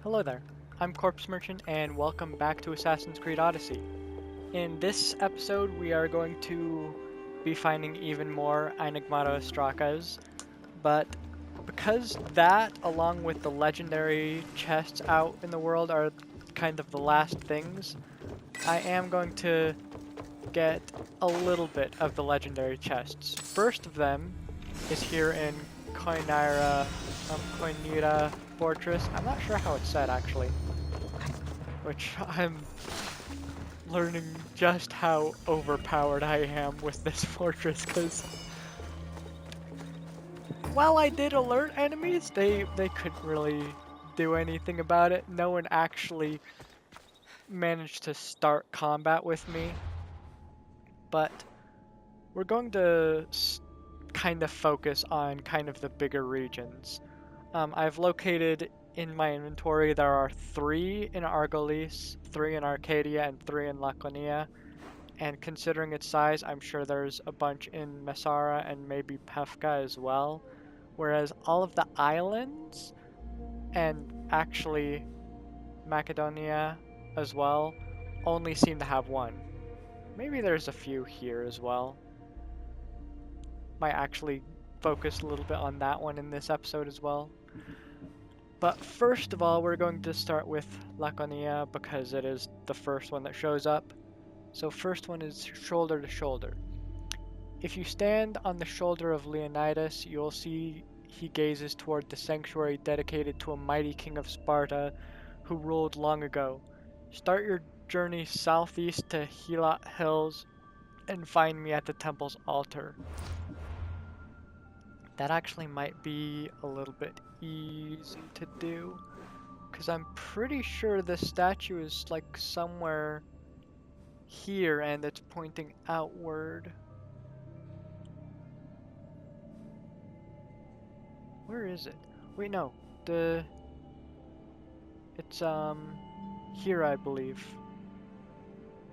Hello there, I'm Corpse Merchant and welcome back to Assassin's Creed Odyssey. In this episode we are going to be finding even more Enigmata Ostrakas, but because that along with the legendary chests out in the world are kind of the last things, I am going to get a little bit of the legendary chests. First of them is here in Koinira Fortress. I'm not sure how it's said actually, which I'm learning just how overpowered I am with this fortress, because while I did alert enemies, they couldn't really do anything about it. No one actually managed to start combat with me, but we're going to kind of focus on kind of the bigger regions. I've located in my inventory, there are 3 in Argolis, 3 in Arcadia, and 3 in Laconia. And considering its size, I'm sure there's a bunch in Messara and maybe Pefka as well. Whereas all of the islands, and actually Macedonia as well, only seem to have 1. Maybe there's a few here as well. Might actually focus a little bit on that one in this episode as well. But first of all, we're going to start with Laconia because it is the first one that shows up. So first one is shoulder to shoulder. If you stand on the shoulder of Leonidas, you'll see he gazes toward the sanctuary dedicated to a mighty king of Sparta who ruled long ago. Start your journey southeast to Helat Hills and find me at the temple's altar. That actually might be a little bit easy to do, because I'm pretty sure the statue is like somewhere here and it's pointing outward. Where is it? Wait, no. It's here, I believe,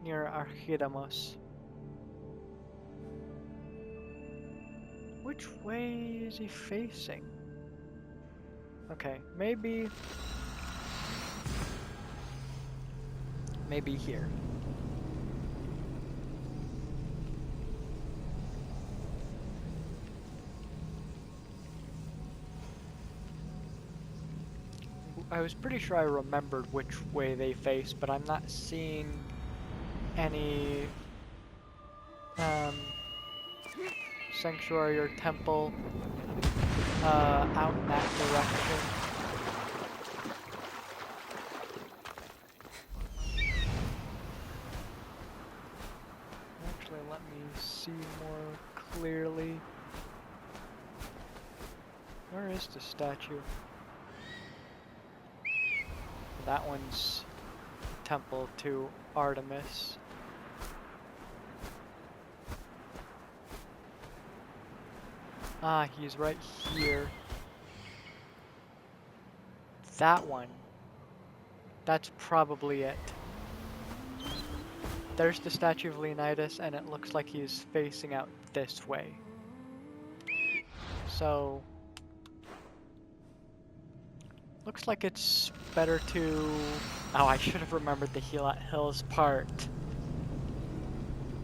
near Archidamos. Which way is he facing? Okay, maybe here. I was pretty sure I remembered which way they face, but I'm not seeing any sanctuary or temple out in that direction. Actually, let me see more clearly. Where is the statue? That one's temple to Artemis. Ah, he's right here. That one. That's probably it. There's the statue of Leonidas, and it looks like he's facing out this way. So, looks like it's better to... Oh, I should have remembered the Helat Hills part.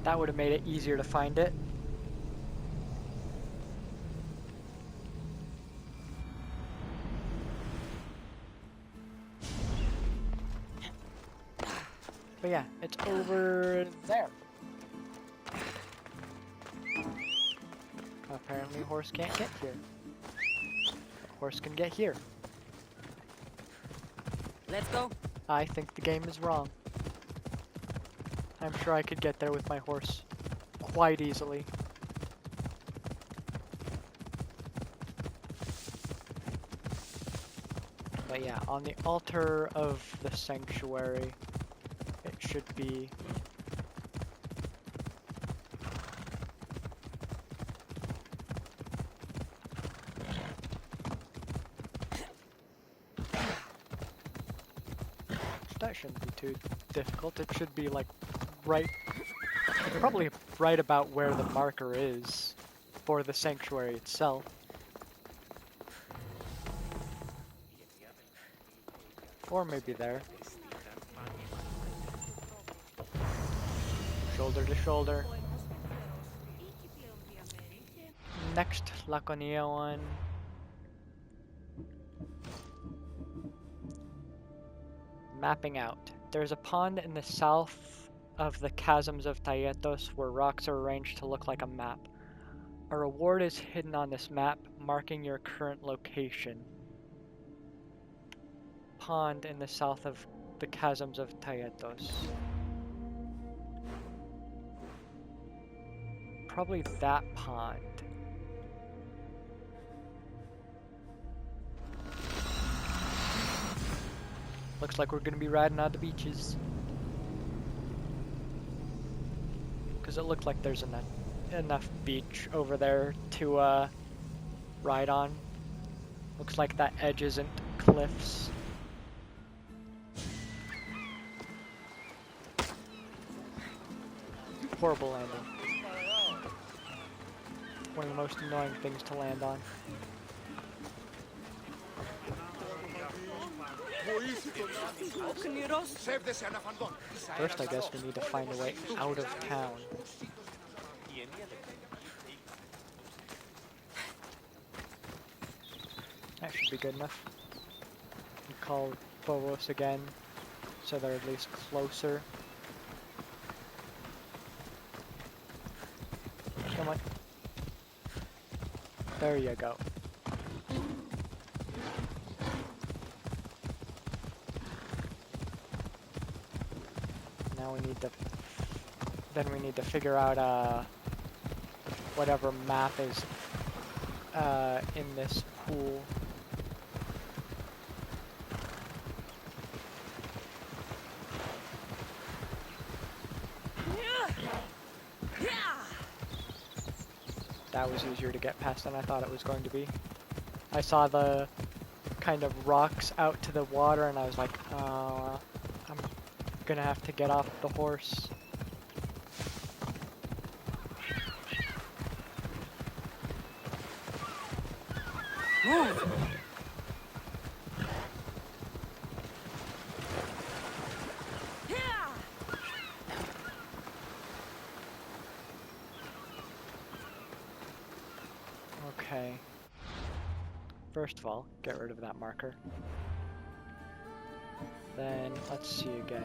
That would have made it easier to find it. But yeah, it's over there. Apparently horse can't get here. Horse can get here. Let's go. I think the game is wrong. I'm sure I could get there with my horse quite easily. But yeah, on the altar of the sanctuary, it should be that shouldn't be too difficult. It should be like right, probably right about where the marker is for the sanctuary itself. Or maybe there. Shoulder to shoulder. Next Laconia one. Mapping out. There's a pond in the south of the chasms of Taietos where rocks are arranged to look like a map. A reward is hidden on this map, marking your current location. Pond in the south of the chasms of Taietos. Probably that pond. Looks like we're gonna be riding on the beaches. Because it looked like there's enough beach over there to ride on. Looks like that edge isn't cliffs. Horrible landing. One of the most annoying things to land on. First, I guess we need to find a way out of town. That should be good enough. We call Phobos again, so they're at least closer. Come on. There you go. Now we need to figure out whatever map is in this pool. That was easier to get past than I thought it was going to be. I saw the kind of rocks out to the water and I was like, I'm gonna have to get off the horse. Okay. First of all, get rid of that marker. Then, let's see again.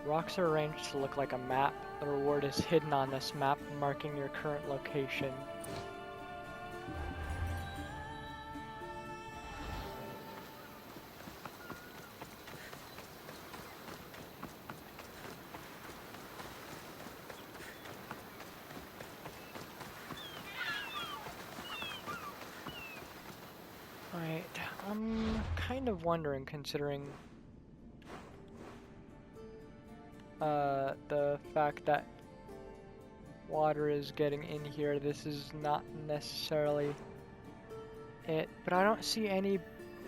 Rocks are arranged to look like a map. The reward is hidden on this map, marking your current location. Alright, I'm kind of wondering, considering the fact that water is getting in here, this is not necessarily it, but I don't see any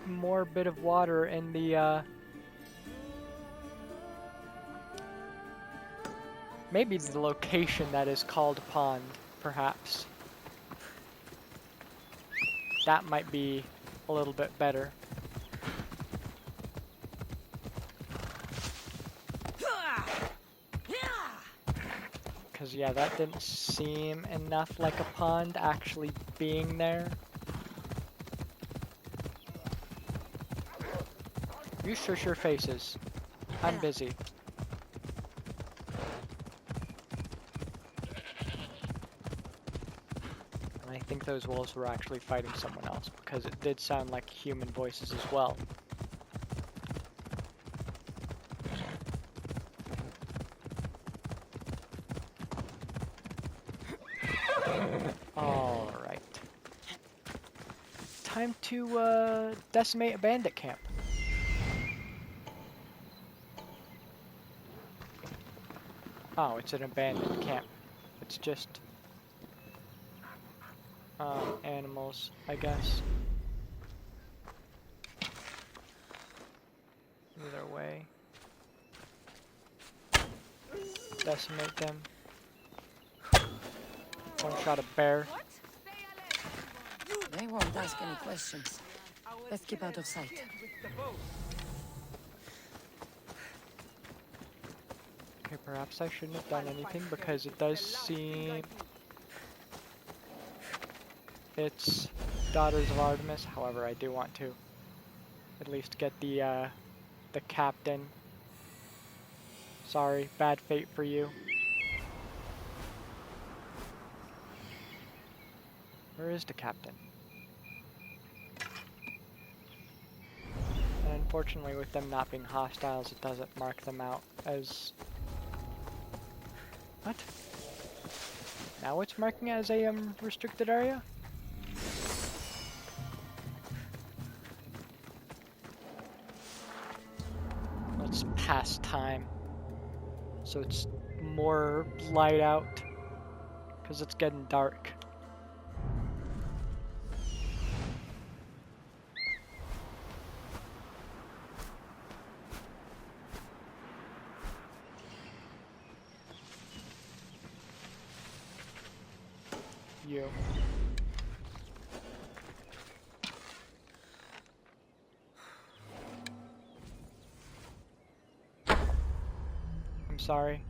more bit of water in the maybe the location that is called pond, perhaps. That might be a little bit better. Because yeah, that didn't seem enough like a pond actually being there. You shush your faces. I'm busy. And I think those wolves were actually fighting someone else, because it did sound like human voices as well. Alright. Time to decimate a bandit camp. Oh, it's an abandoned camp. It's just animals, I guess. Either way. Decimate them. One shot a bear. They won't ask any questions. Let's keep out of sight. Okay, perhaps I shouldn't have done anything because it does seem it's Daughters of Artemis. However, I do want to at least get the captain. Sorry, bad fate for you. Where is the captain? And unfortunately, with them not being hostiles, it doesn't mark them out as... What? Now it's marking it as a restricted area? Let's pass time. So it's more light out. Because it's getting dark. You. I'm sorry.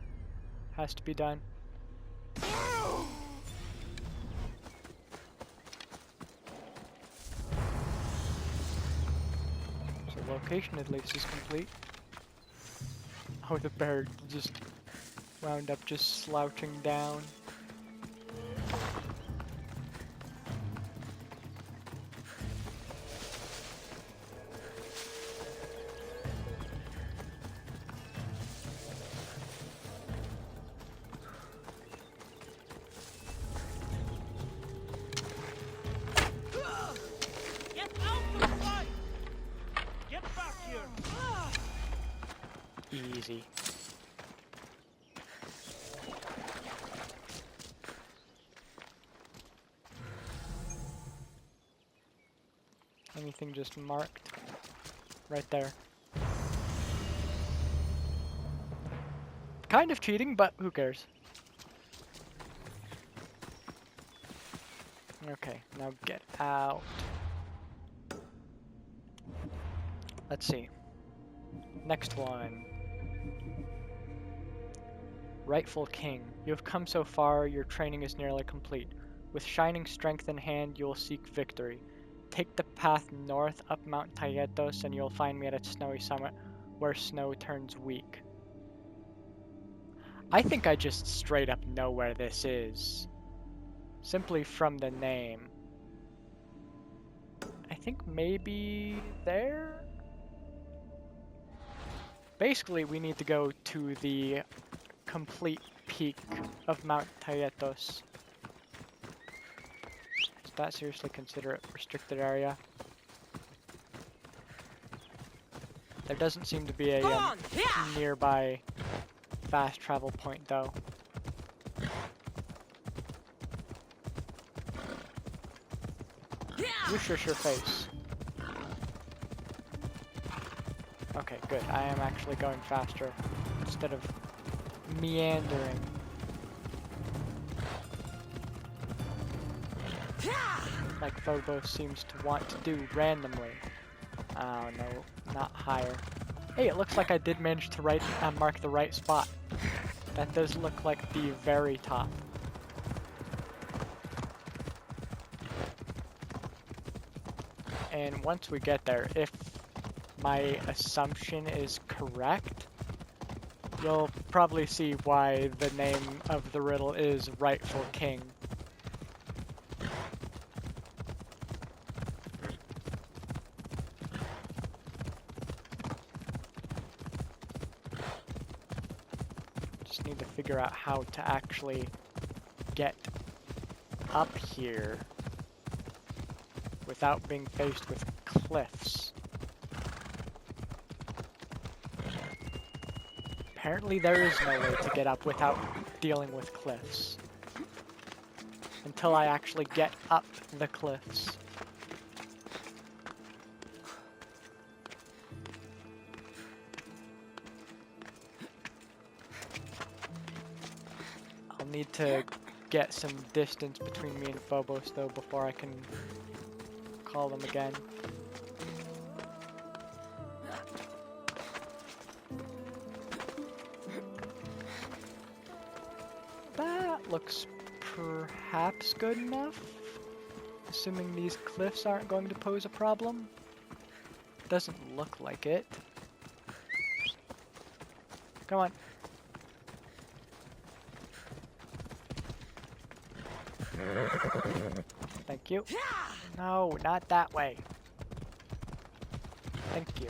Has to be done. So location at least is complete. Oh, the bear just wound up just slouching down. Easy. Anything just marked? Right there. Kind of cheating, but who cares? Okay, now get out. Let's see. Next one. Rightful King. You have come so far, your training is nearly complete. With shining strength in hand, you will seek victory. Take the path north up Mount Tayetos and you'll find me at its snowy summit, where snow turns weak. I think I just straight up know where this is. Simply from the name. I think maybe there? Basically, we need to go to the complete peak of Mount Tayetos. Does that seriously consider it restricted area? There doesn't seem to be a nearby fast travel point though. You shush your face. Okay, good. I am actually going faster instead of meandering. Like Phobos seems to want to do randomly. Oh no, not higher. Hey, it looks like I did manage to mark the right spot. That does look like the very top. And once we get there, if my assumption is correct, you'll probably see why the name of the riddle is Rightful King. Just need to figure out how to actually get up here without being faced with cliffs. Apparently there is no way to get up without dealing with cliffs. Until I actually get up the cliffs. I'll need to get some distance between me and Phobos though before I can call them again. looks perhaps good enough. Assuming these cliffs aren't going to pose a problem. Doesn't look like it. Come on. Thank you. No, not that way. Thank you.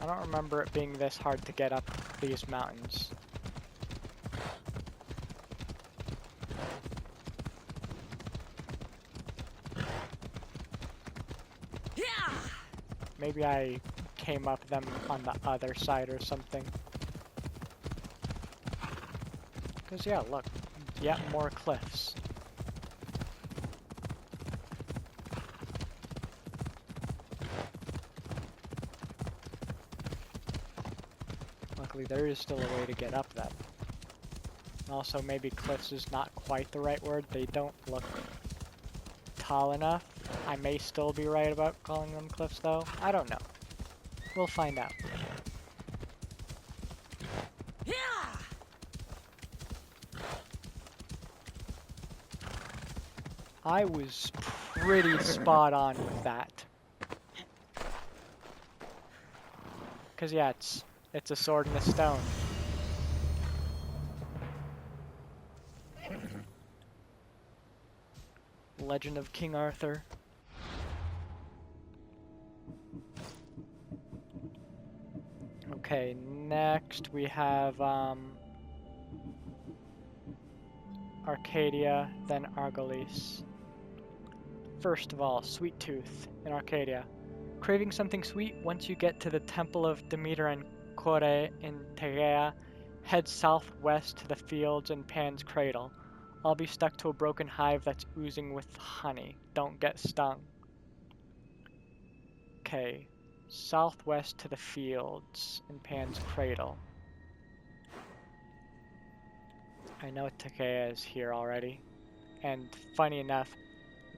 I don't remember it being this hard to get up these mountains. Maybe I came up them on the other side or something. Because yeah, look, yet more cliffs. Luckily there is still a way to get up them. Also maybe cliffs is not quite the right word, they don't look tall enough. I may still be right about calling them cliffs though. I don't know. We'll find out. I was pretty spot on with that. Cause yeah, it's a sword and a stone. Legend of King Arthur. Okay, next we have Arcadia, then Argolis. First of all, Sweet Tooth in Arcadia. Craving something sweet, once you get to the Temple of Demeter and Kore in Tegea, head southwest to the fields in Pan's Cradle. I'll be stuck to a broken hive that's oozing with honey. Don't get stung. Okay, southwest to the fields in Pan's Cradle. I know Tegea is here already. And funny enough,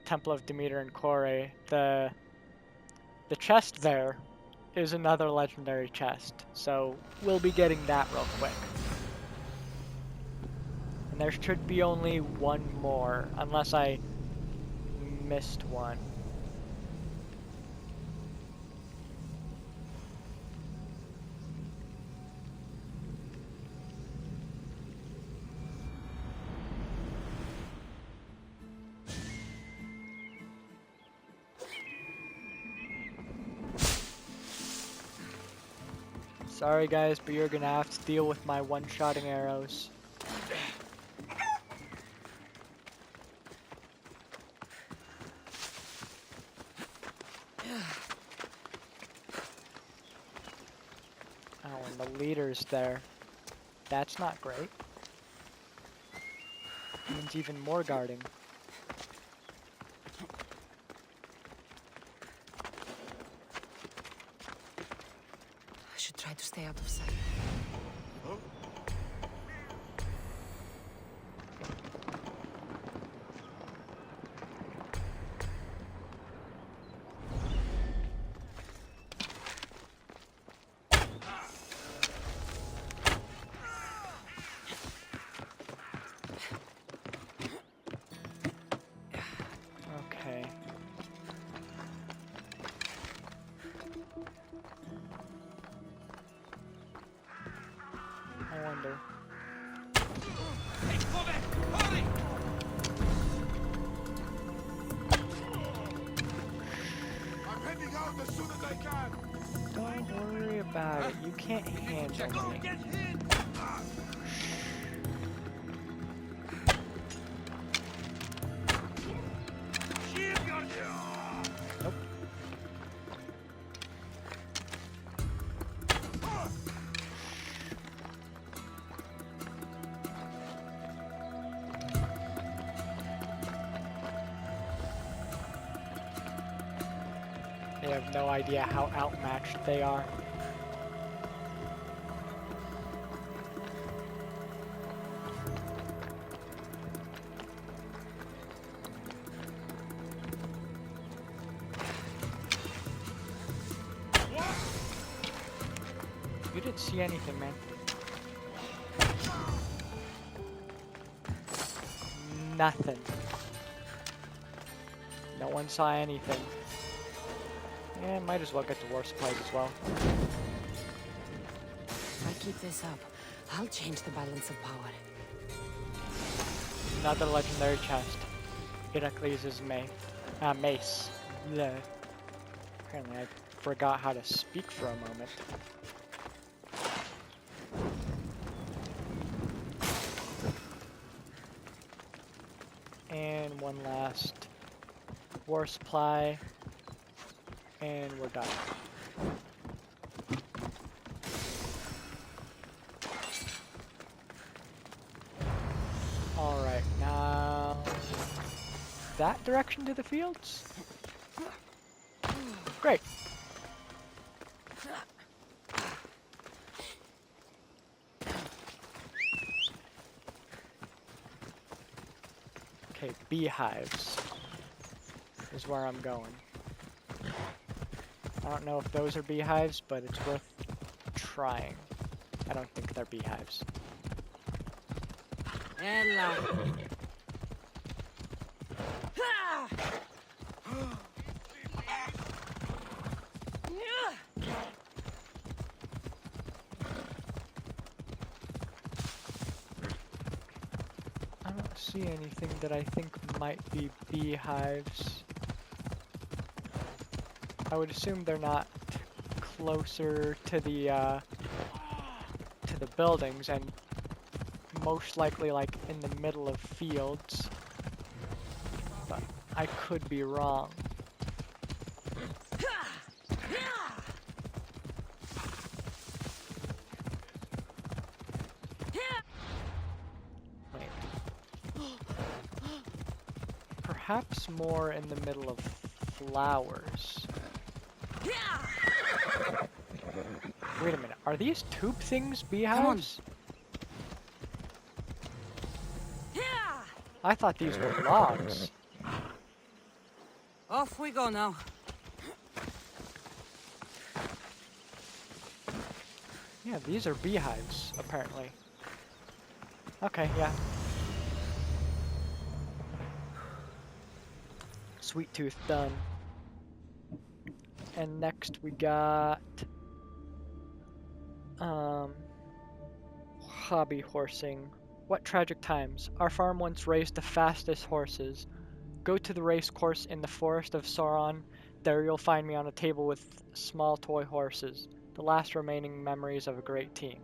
Temple of Demeter and Kore, the chest there is another legendary chest, so we'll be getting that real quick. And there should be only one more, unless I missed one. Sorry guys, but you're gonna have to deal with my one-shotting arrows. Oh, and the leader's there. That's not great. Means even more guarding. Try to stay out of sight. Okay. I wonder. I'm heading out as soon as I can. Don't worry about it. You can't handle me. Nope. They have no idea how outmatched they are. You did don't see anything, man. Nothing. No one saw anything. Yeah, might as well get the war supplies as well. If I keep this up, I'll change the balance of power. Another legendary chest. Heracles' mace. Bleh. Apparently I forgot how to speak for a moment. And one last war supply. And we're done. Alright, now that direction to the fields? Great. Okay, beehives is where I'm going. I don't know if those are beehives, but it's worth trying. I don't think they're beehives. Ella. I don't see anything that I think might be beehives. I would assume they're not closer to the buildings and most likely like in the middle of fields. But I could be wrong. Wait. Perhaps more in the middle of flowers. Wait a minute, are these tube things beehives? I thought these were logs. Off we go now. Yeah, these are beehives, apparently. Okay, yeah. Sweet tooth done. And next we got hobby horsing. What tragic times. Our farm once raised the fastest horses. Go to the race course in the forest of Sauron. There you'll find me on a table with small toy horses. The last remaining memories of a great team.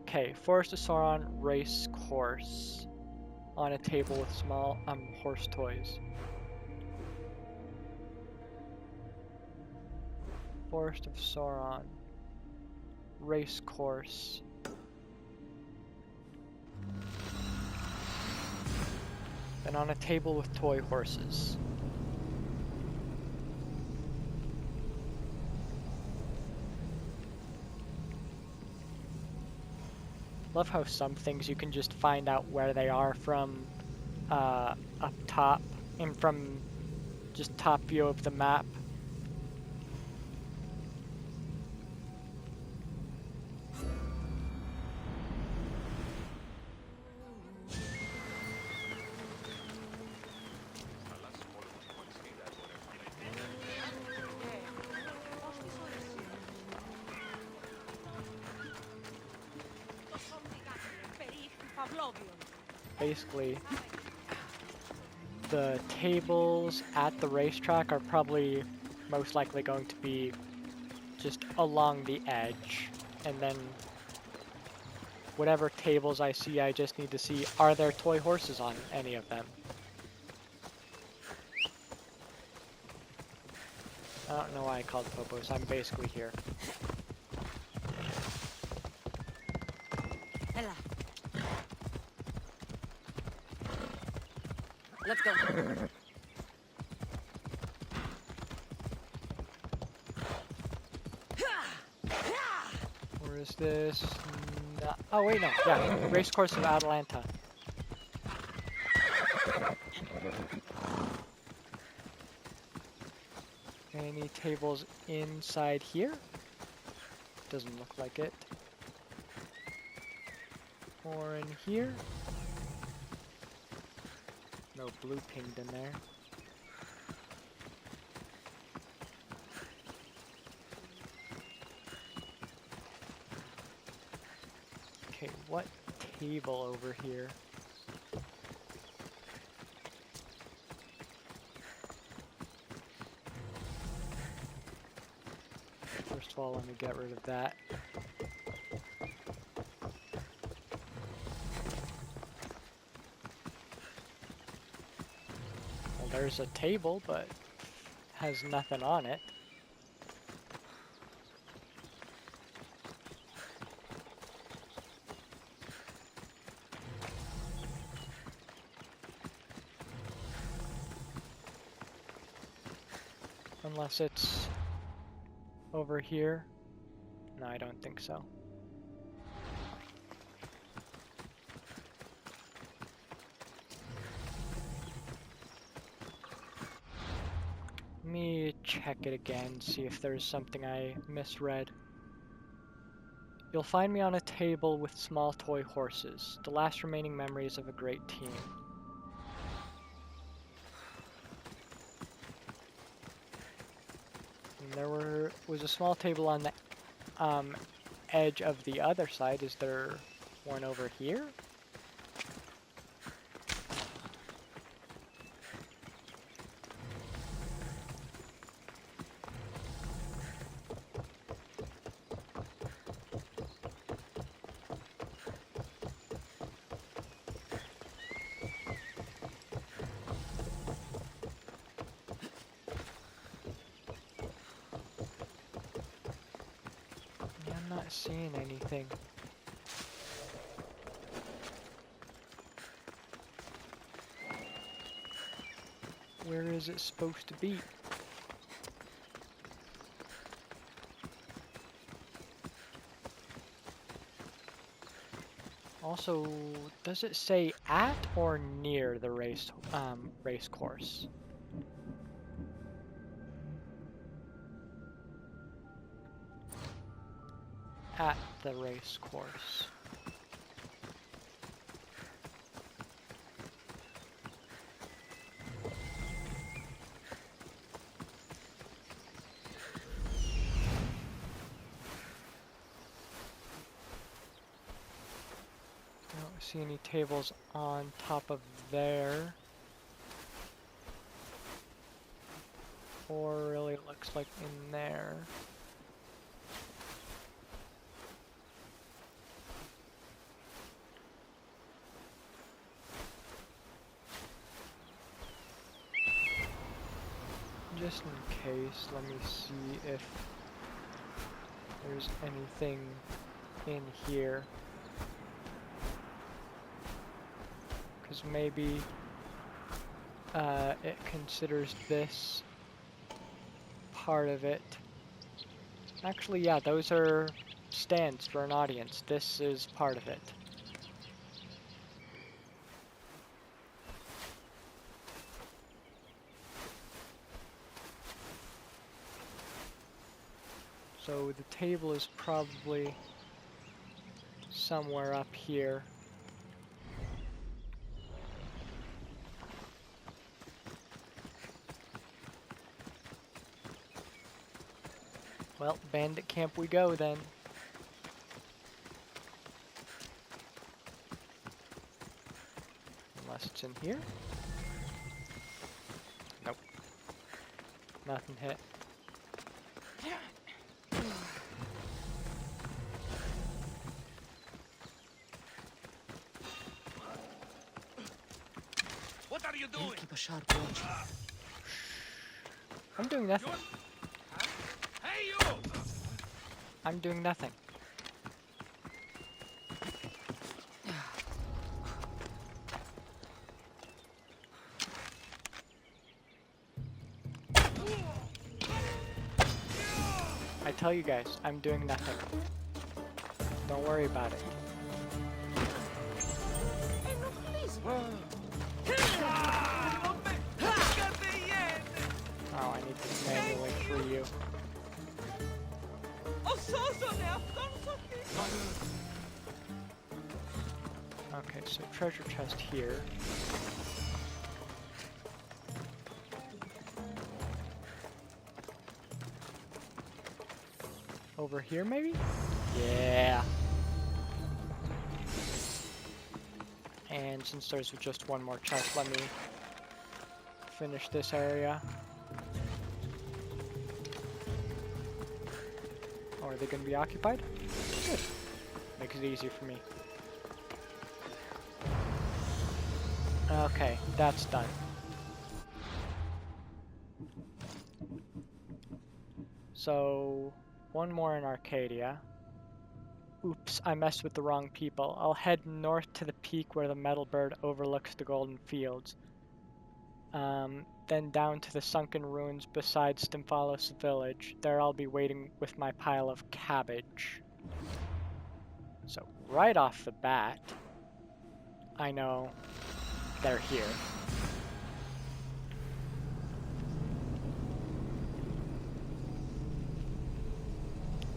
Okay, Forest of Sauron race course. On a table with small horse toys. Forest of Sauron race course. And on a table with toy horses. Love how some things you can just find out where they are from up top and from just top view of the map. Basically, the tables at the racetrack are probably most likely going to be just along the edge, and then whatever tables I see, I just need to see, are there toy horses on any of them? I don't know why I called Popos, I'm basically here. Ella. Let's go. Where is this? No. Oh wait, no. Yeah, Racecourse of Atalanta. Any tables inside here? Doesn't look like it. Or in here? No blue pinged in there. Okay, what table over here? First of all, let me get rid of that. Well, there's a table, but has nothing on it. Unless it's over here. No, I don't think so. Let me check it again, see if there's something I misread. You'll find me on a table with small toy horses, the last remaining memories of a great team. And there was a small table on the edge of the other side. Is there one over here? Yeah, I'm not seeing anything. Where is it supposed to be? Also, does it say at or near the race course? At the race course. Don't see any tables on top of there. Or really it looks like in there. Just in case, let me see if there's anything in here. Because maybe it considers this part of it. Actually, yeah, those are stands for an audience. This is part of it. So the table is probably somewhere up here. Well, bandit camp we go then. Unless it's in here? Nope. Nothing hit. What are you I'll doing? keep a sharp watch. I'm doing nothing. Hey, you! I'm doing nothing. I tell you guys, I'm doing nothing. Don't worry about it. Oh, I need to manually free you. Oh, so now. Okay, so treasure chest here. Over here, maybe? Yeah. And since there's just one more chest, let me finish this area. Oh, are they going to be occupied? Good. Makes it easier for me. Okay, that's done. So, one more in Arcadia. Oops, I messed with the wrong people. I'll head north to the peak where the metal bird overlooks the golden fields. Then down to the sunken ruins beside Stymphalos village. There I'll be waiting with my pile of cabbage. So, right off the bat, I know they're here.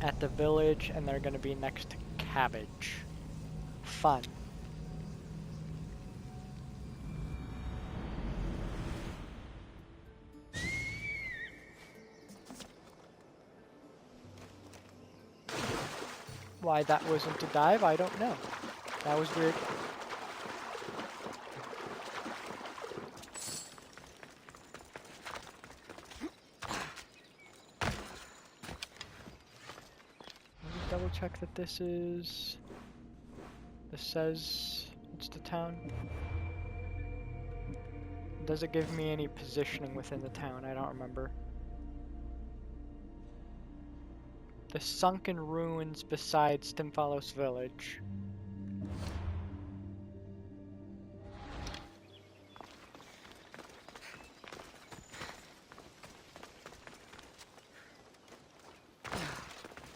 At the village, and they're gonna be next to cabbage. Fun. Why that wasn't a dive, I don't know. That was weird. Let me double check that this is... This says it's the town. Does it give me any positioning within the town? I don't remember. The sunken ruins beside Stymphalos village.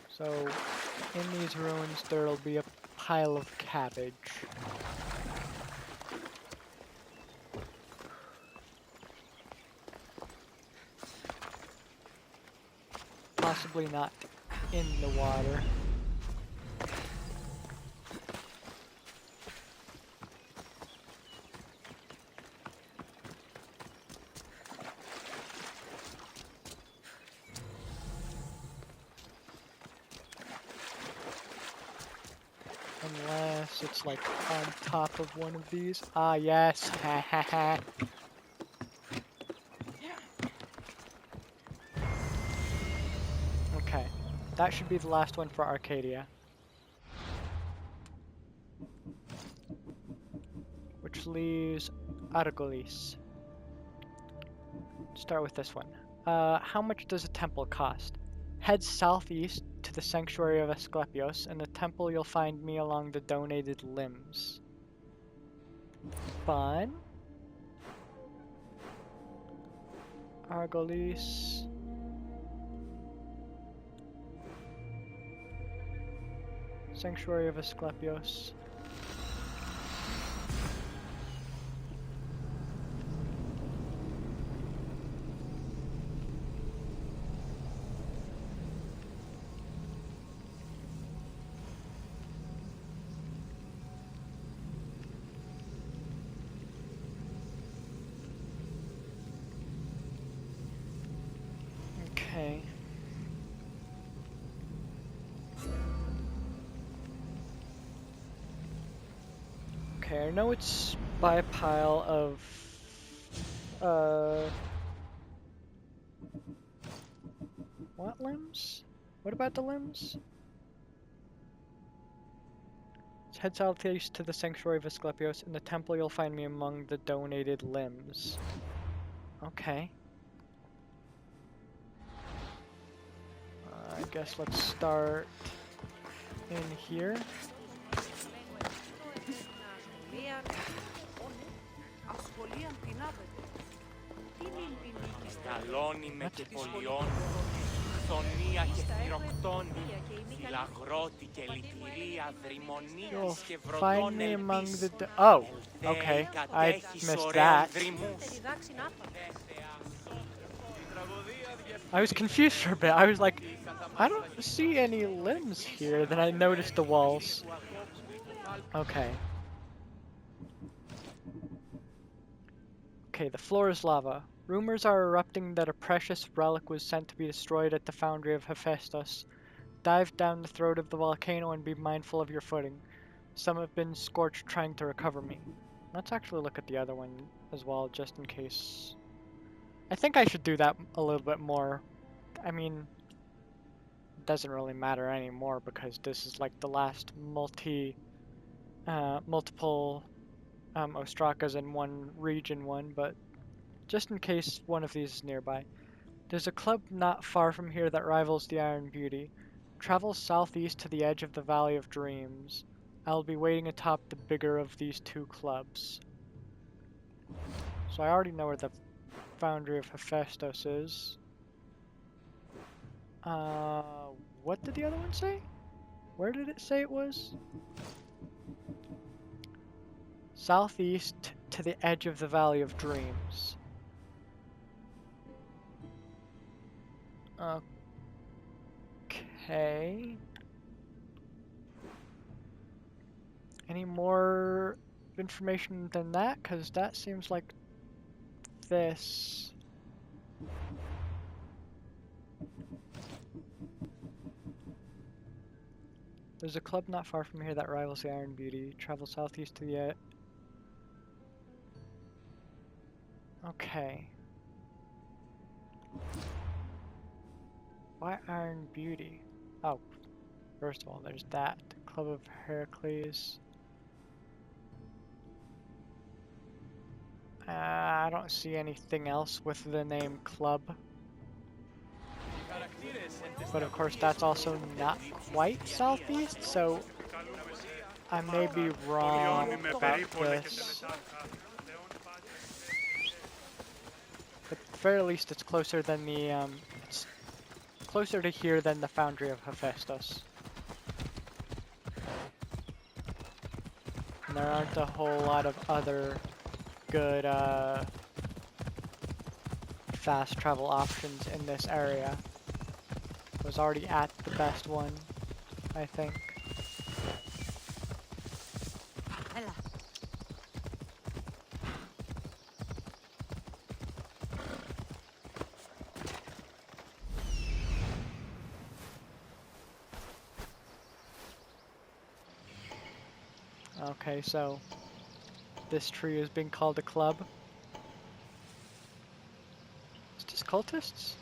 So, in these ruins there'll be a pile of cabbage. Possibly not in the water. Unless it's like on top of one of these. Ah, yes. Ha ha ha. Okay. That should be the last one for Arcadia. Which leaves Argolis. Start with this one. How much does a temple cost? Head southeast to the sanctuary of Asclepios. In the temple you'll find me along the donated limbs. Fun. Argolis. Sanctuary of Asclepios. Okay. Okay, I know it's by a pile of what limbs? What about the limbs? Head southeast to the sanctuary of Asclepios. In the temple you'll find me among the donated limbs. Okay. I guess let's start in here. Σταλώνει με κεφολιών, χθονία και θηροκτών, φυλαγρώτη και λυτηρία, δρυμονίας και βροντών ελπίς. Oh, okay, I missed that. I was confused for a bit. I was like, I don't see any limbs here. Then I noticed the walls. Okay. Okay, the floor is lava. Rumors are erupting that a precious relic was sent to be destroyed at the foundry of Hephaestus. Dive down the throat of the volcano and be mindful of your footing. Some have been scorched trying to recover me. Let's actually look at the other one as well, just in case. I think I should do that a little bit more. I mean, it doesn't really matter anymore because this is like the last multiple Ostrakas in one region one, but just in case one of these is nearby. There's a club not far from here that rivals the Iron Beauty. Travel southeast to the edge of the Valley of Dreams. I'll be waiting atop the bigger of these two clubs. So I already know where the Foundry of Hephaestus is. What did the other one say? Where did it say it was? Southeast to the edge of the Valley of Dreams. Okay. Any more information than that? Because that seems like this. There's a club not far from here that rivals the Iron Beauty. Travel southeast to the Okay. Why Iron Beauty? Oh, first of all, there's that. Club of Heracles. I don't see anything else with the name Club. But of course, that's also not quite southeast, so I may be wrong about this. But at the very least, it's closer than the it's closer to here than the Foundry of Hephaestus. And there aren't a whole lot of other good fast travel options in this area. I was already at the best one, I think. Okay, so this tree is being called a club. It's just cultists?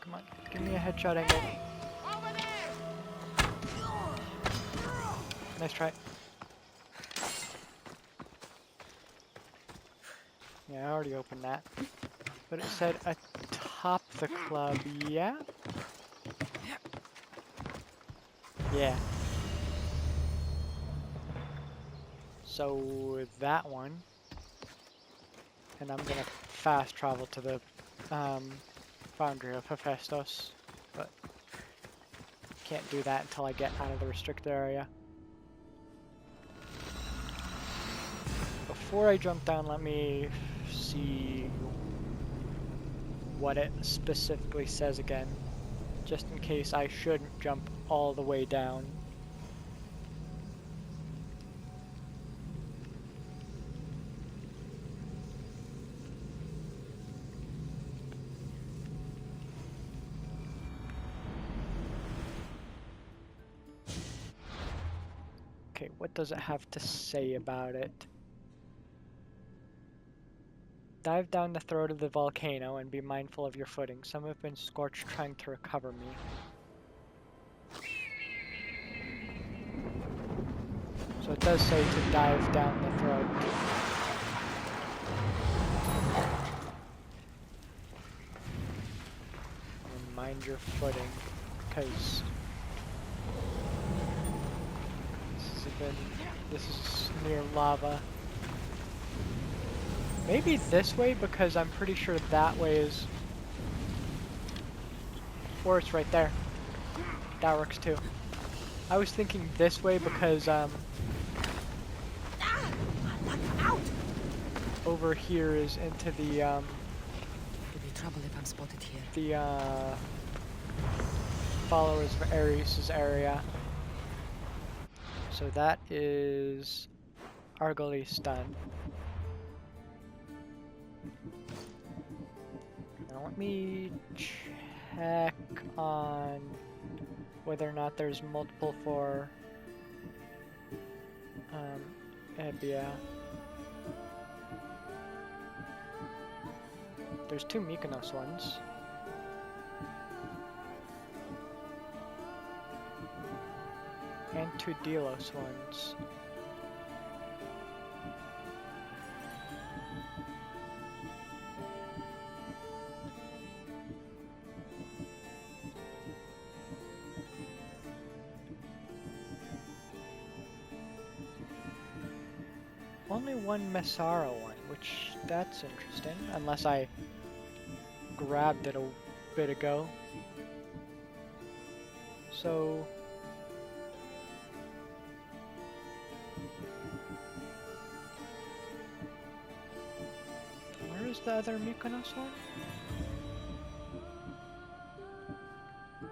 Come on, give me a headshot angle. Nice try. Yeah, I already opened that. But it said atop the club, yeah? Yeah. So that one. And I'm gonna fast travel to the Foundry of Hephaestus, but can't do that until I get out of the restricted area. Before I jump down, let me see what it specifically says again, just in case I shouldn't jump all the way down. Okay, what does it have to say about it? Dive down the throat of the volcano and be mindful of your footing. Some have been scorched trying to recover me. So it does say to dive down the throat. And mind your footing, because this is near lava. Maybe this way, because I'm pretty sure that way is... Or it's right there. that works too. I was thinking this way because over here is into the There'll be trouble if I'm spotted here. followers of Ares' area. So that is Argolistan. Now let me check on whether or not there's multiple for Ebia. There's 2 Mykonos ones. And 2 Delos ones. Only 1 Messara one, which that's interesting, unless I grabbed it a bit ago. So where is the other Mykonos one?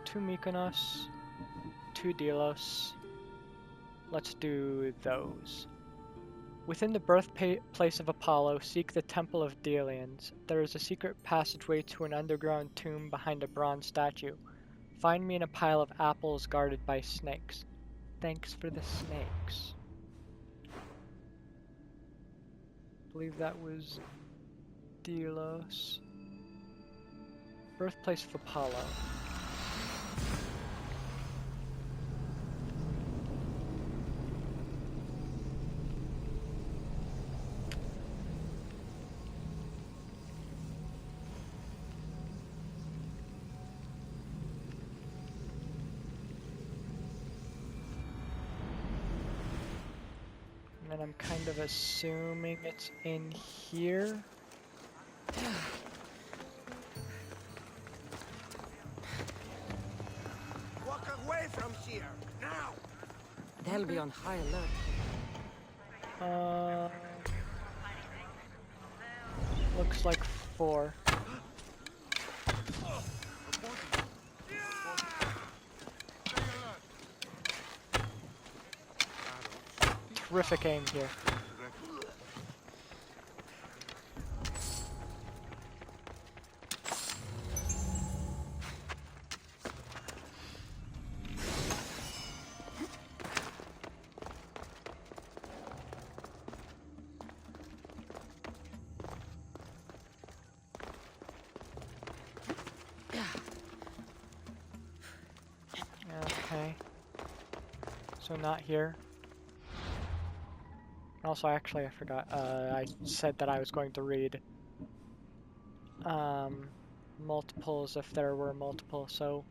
2 Mykonos, 2 Delos. Let's do those. Within the birthplace of Apollo, seek the Temple of Delians. There is a secret passageway to an underground tomb behind a bronze statue. Find me in a pile of apples guarded by snakes. Thanks for the snakes. I believe that was Delos. Birthplace of Apollo. And I'm kind of assuming it's in here. Walk away from here, now! They'll be on high alert. Looks like 4. Terrific aim here. Okay. So not here. Also, actually, I forgot. I said that I was going to read multiples if there were multiple. So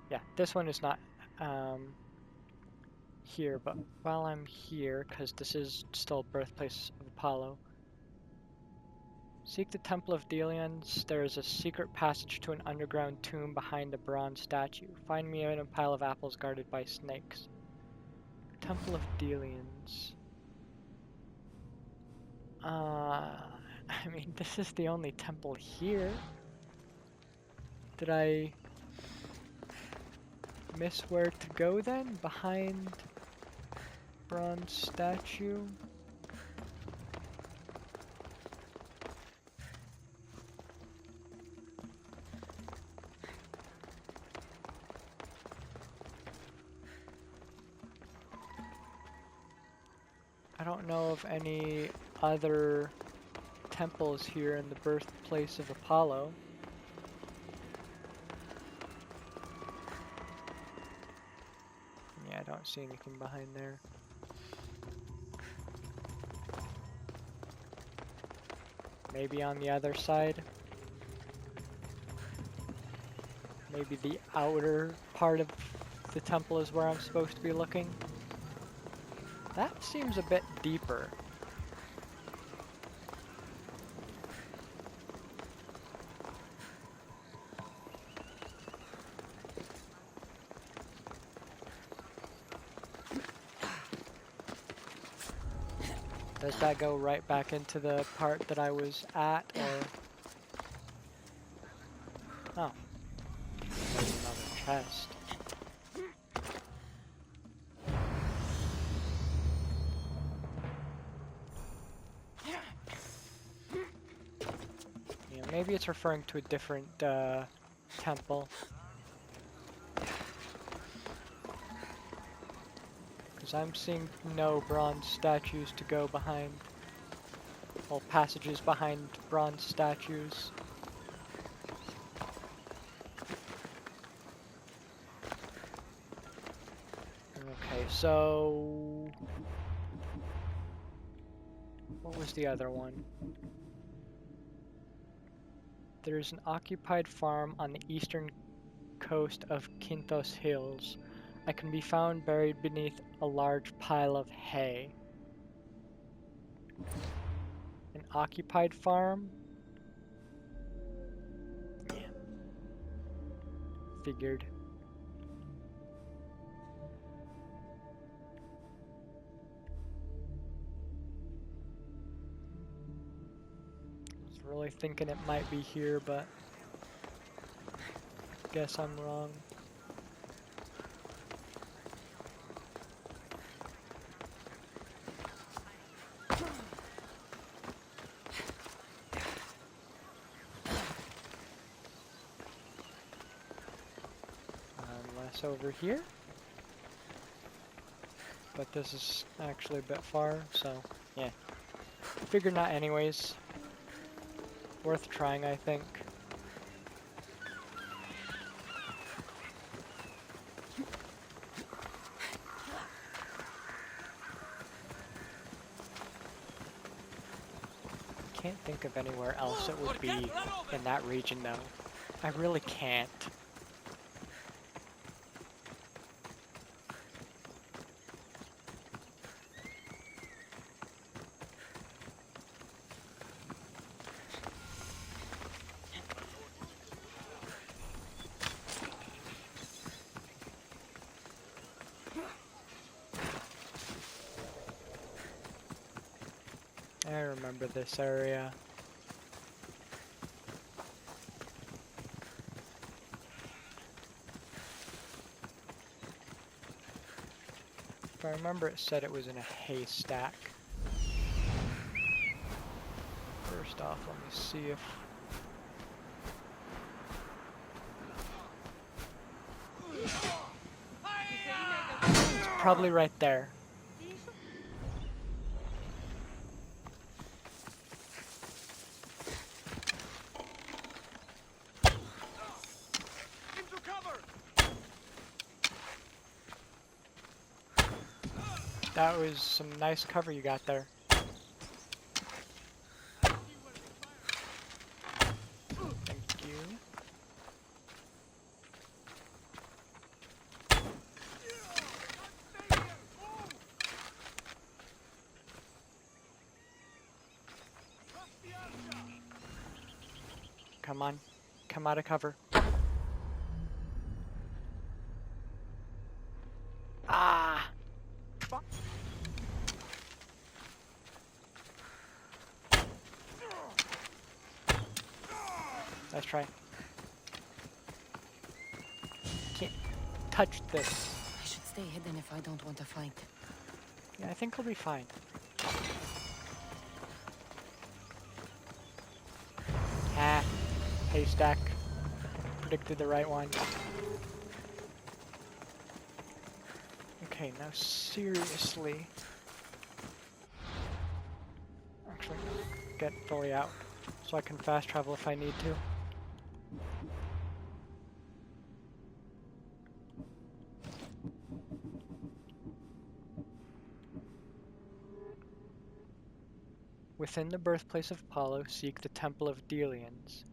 yeah, this one is not here. But while I'm here, because this is still birthplace of Apollo, seek the Temple of Delians. There is a secret passage to an underground tomb behind a bronze statue. Find me in a pile of apples guarded by snakes. Temple of Delians. I mean, this is the only temple here. Did I miss where to go then? Behind bronze statue? I don't know of any other temples here in the birthplace of Apollo. Yeah, I don't see anything behind there. Maybe on the other side. Maybe the outer part of the temple is where I'm supposed to be looking. That seems a bit deeper. Does that go right back into the part that I was at, or? Oh, there's another chest. Yeah, maybe it's referring to a different temple. Because I'm seeing no bronze statues to go behind. Well, passages behind bronze statues. Okay, so... what was the other one? There's an occupied farm on the eastern coast of Quintos Hills. I can be found buried beneath a large pile of hay. An occupied farm? Yeah. Figured. I was really thinking it might be here, but guess I'm wrong. Unless over here. But this is actually a bit far, so yeah. Figured not anyways. Worth trying, I think. Can't think of anywhere else it would be in that region though. I really can't. I remember this area. If I remember, it said it was in a haystack. First off, let me see if... it's probably right there. That was some nice cover you got there. Thank you. Come on. Come out of cover. Ah! Let's try. Can't touch this. I should stay hidden if I don't want to fight. Yeah, I think we'll be fine. Ah, haystack. Predicted the right one. Okay, now seriously. Actually, get fully out so I can fast travel if I need to. Within the birthplace of Apollo, seek the Temple of Delians.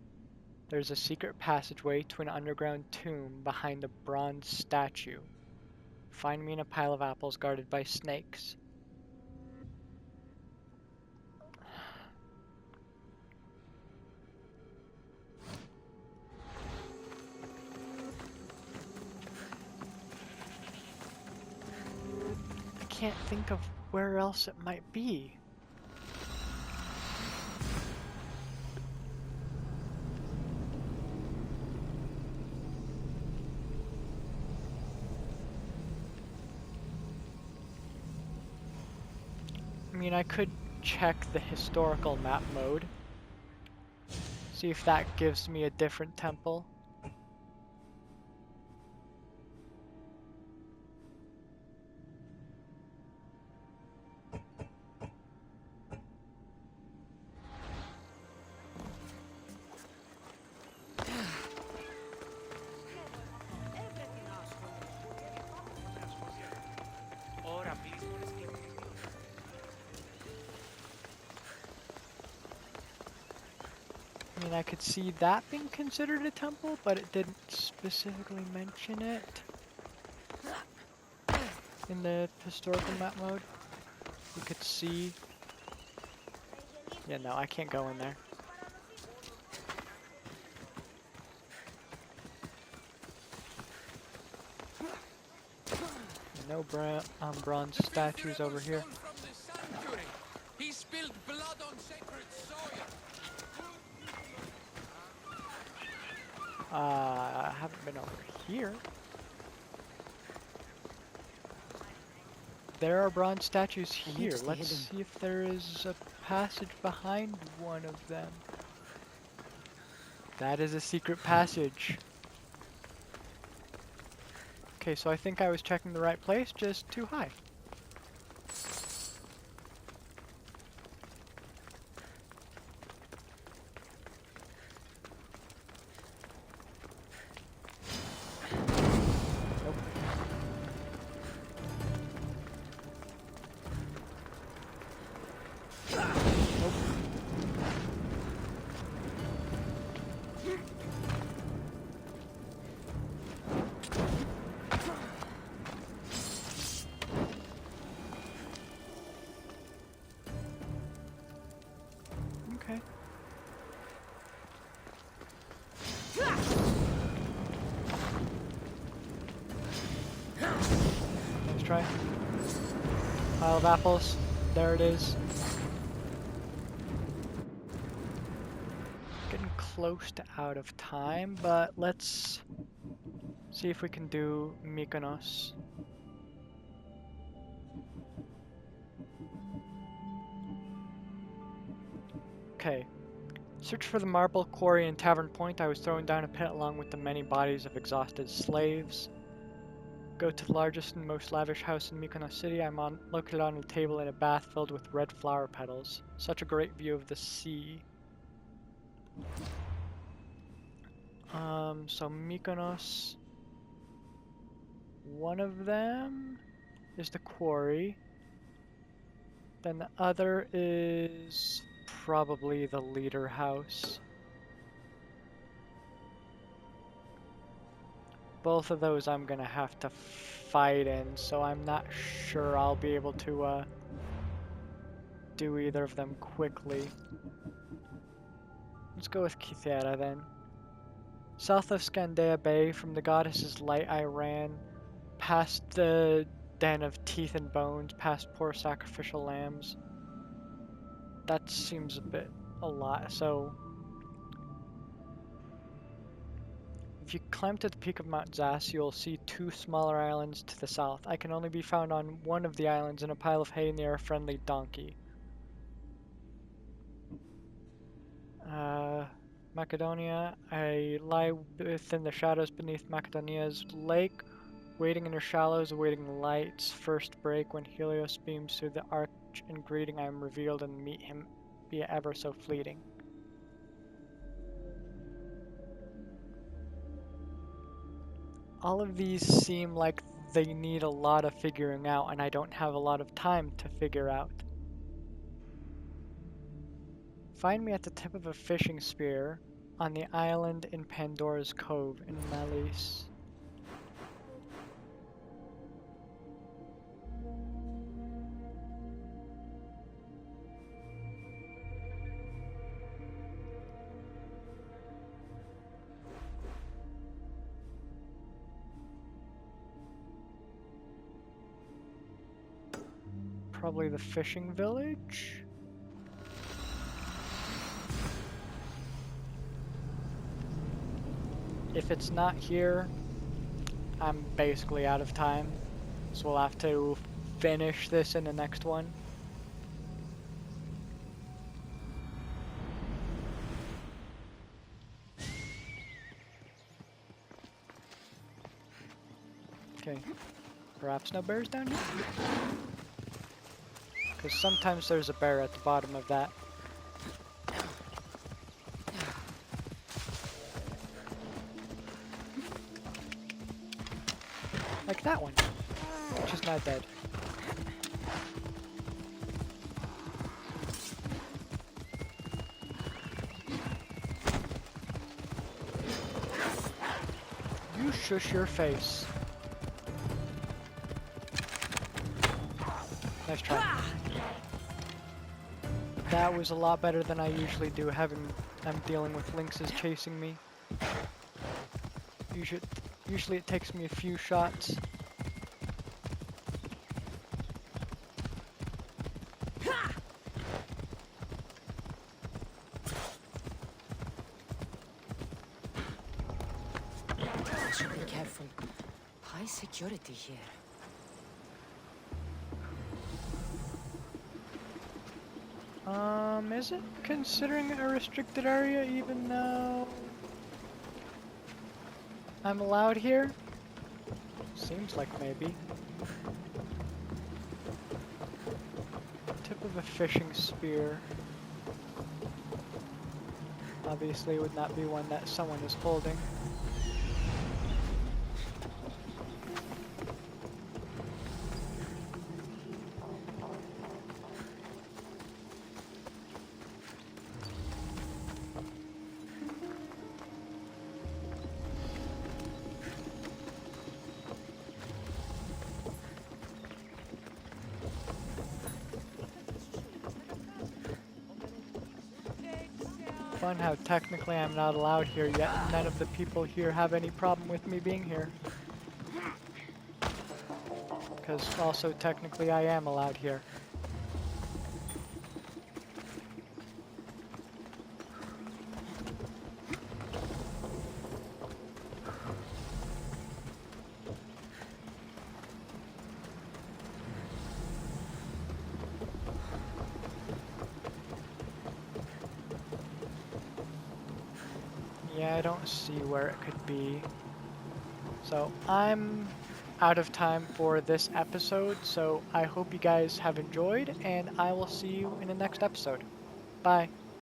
There's a secret passageway to an underground tomb behind a bronze statue. Find me in a pile of apples guarded by snakes. I can't think of where else it might be. mean, I could check the historical map mode. See if that gives me a different temple. Ora mismo les digo. I mean, I could see that being considered a temple, but it didn't specifically mention it in the historical map mode. You could see. Yeah, no, I can't go in there. No bronze statues over here. He spilled blood on sacred soil. I haven't been over here. There are bronze statues here. Let's see if there is a passage behind one of them. That is a secret passage. Okay, so I think I was checking the right place, just too high. Nope. Nope. Okay. Let's try. Pile of apples. There it is. Getting close to out of time, but let's see if we can do Mykonos. Okay. Search for the marble quarry in Tavern Point. I was thrown down a pit along with the many bodies of exhausted slaves. Go to the largest and most lavish house in Mykonos City. I'm located on a table in a bath filled with red flower petals. Such a great view of the sea. So Mykonos. One of them is the quarry. Then the other is probably the leader house. Both of those I'm gonna have to fight in, so I'm not sure I'll be able to do either of them quickly. Let's go with Kythera then. South of Scandia Bay, from the goddess's light I ran, past the den of teeth and bones, past poor sacrificial lambs. That seems a lot, so if you climb to the peak of Mount Zas, you'll see two smaller islands to the south. I can only be found on one of the islands in a pile of hay near a friendly donkey. Macedonia. I lie within the shadows beneath Macedonia's lake, waiting in her shallows, awaiting light's first break. When Helios beams through the arch in greeting, I am revealed and meet him, be it ever so fleeting. All of these seem like they need a lot of figuring out, and I don't have a lot of time to figure out. Find me at the tip of a fishing spear on the island in Pandora's Cove in Malice. Probably the fishing village. If it's not here, I'm basically out of time. So we'll have to finish this in the next one. Okay. Perhaps no bears down here? Because sometimes there's a bear at the bottom of that. Like that one, which is not dead. You shush your face. Nice try. That was a lot better than I usually do, I'm dealing with lynxes chasing me. Usually it takes me a few shots. I should be careful. High security here. Is it considering a restricted area even though I'm allowed here? Seems like maybe. Tip of a fishing spear. Obviously it would not be one that someone is holding. Fun how technically I'm not allowed here, yet none of the people here have any problem with me being here. Because also technically I am allowed here. Yeah, I don't see where it could be. So I'm out of time for this episode, so I hope you guys have enjoyed, and I will see you in the next episode. Bye.